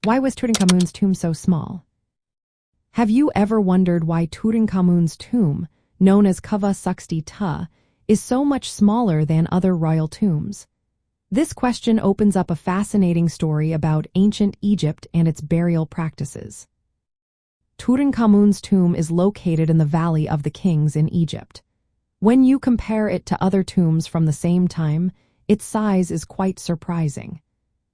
Why was Tutankhamun's tomb so small? Have you ever wondered why Tutankhamun's tomb, known as Kava Suksti Ta, is so much smaller than other royal tombs? This question opens up a fascinating story about ancient Egypt and its burial practices. Tutankhamun's tomb is located in the Valley of the Kings in Egypt. When you compare it to other tombs from the same time, its size is quite surprising.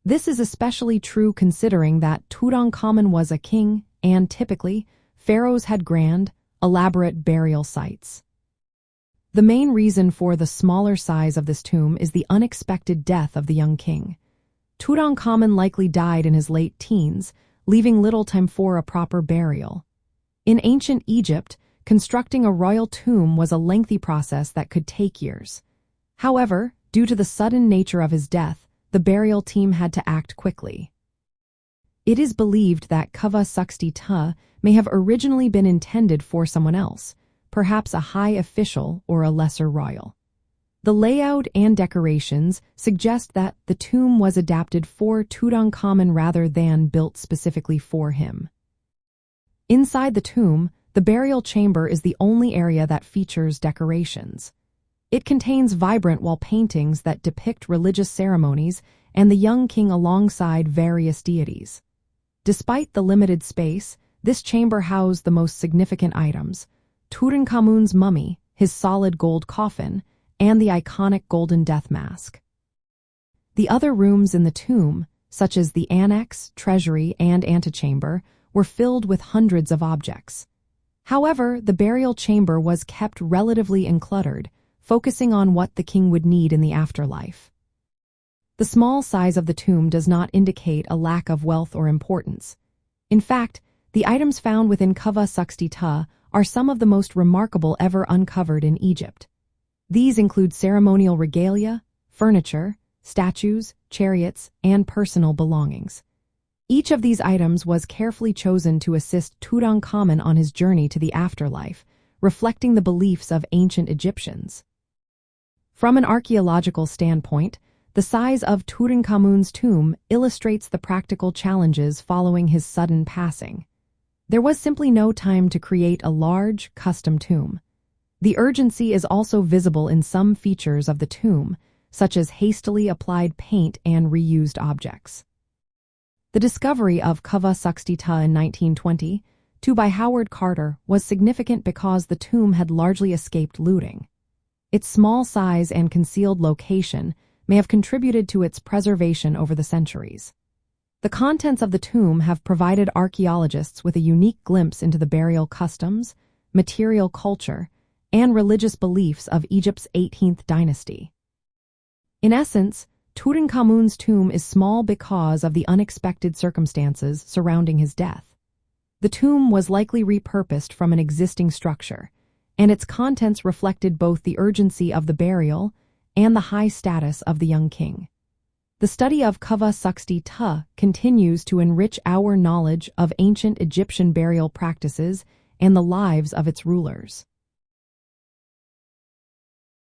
This is especially true considering that Tutankhamun was a king, and typically, pharaohs had grand, elaborate burial sites. The main reason for the smaller size of this tomb is the unexpected death of the young king. Tutankhamun likely died in his late teens, leaving little time for a proper burial. In ancient Egypt, constructing a royal tomb was a lengthy process that could take years. However, due to the sudden nature of his death, the burial team had to act quickly. It is believed that Kava Suksti Ta may have originally been intended for someone else, perhaps a high official or a lesser royal. The layout and decorations suggest that the tomb was adapted for Tutankhamun rather than built specifically for him. Inside the tomb, the burial chamber is the only area that features decorations. It contains vibrant wall paintings that depict religious ceremonies and the young king alongside various deities. Despite the limited space, this chamber housed the most significant items: Tutankhamun's mummy, his solid gold coffin, and the iconic golden death mask. The other rooms in the tomb, such as the annex, treasury, and antechamber, were filled with hundreds of objects. However, the burial chamber was kept relatively uncluttered, focusing on what the king would need in the afterlife. The small size of the tomb does not indicate a lack of wealth or importance. In fact, the items found within Kava Suksti Ta are some of the most remarkable ever uncovered in Egypt. These include ceremonial regalia, furniture, statues, chariots, and personal belongings. Each of these items was carefully chosen to assist Tutankhamun on his journey to the afterlife, reflecting the beliefs of ancient Egyptians. From an archaeological standpoint, the size of Tutankhamun's tomb illustrates the practical challenges following his sudden passing. There was simply no time to create a large, custom tomb. The urgency is also visible in some features of the tomb, such as hastily applied paint and reused objects. The discovery of Kava Suksti Ta in 1920, by Howard Carter, was significant because the tomb had largely escaped looting. Its small size and concealed location may have contributed to its preservation over the centuries. The contents of the tomb have provided archaeologists with a unique glimpse into the burial customs, material culture, and religious beliefs of Egypt's 18th Dynasty. In essence, Tutankhamun's tomb is small because of the unexpected circumstances surrounding his death. The tomb was likely repurposed from an existing structure, and its contents reflected both the urgency of the burial and the high status of the young king. The study of Kava Suksti Ta continues to enrich our knowledge of ancient Egyptian burial practices and the lives of its rulers.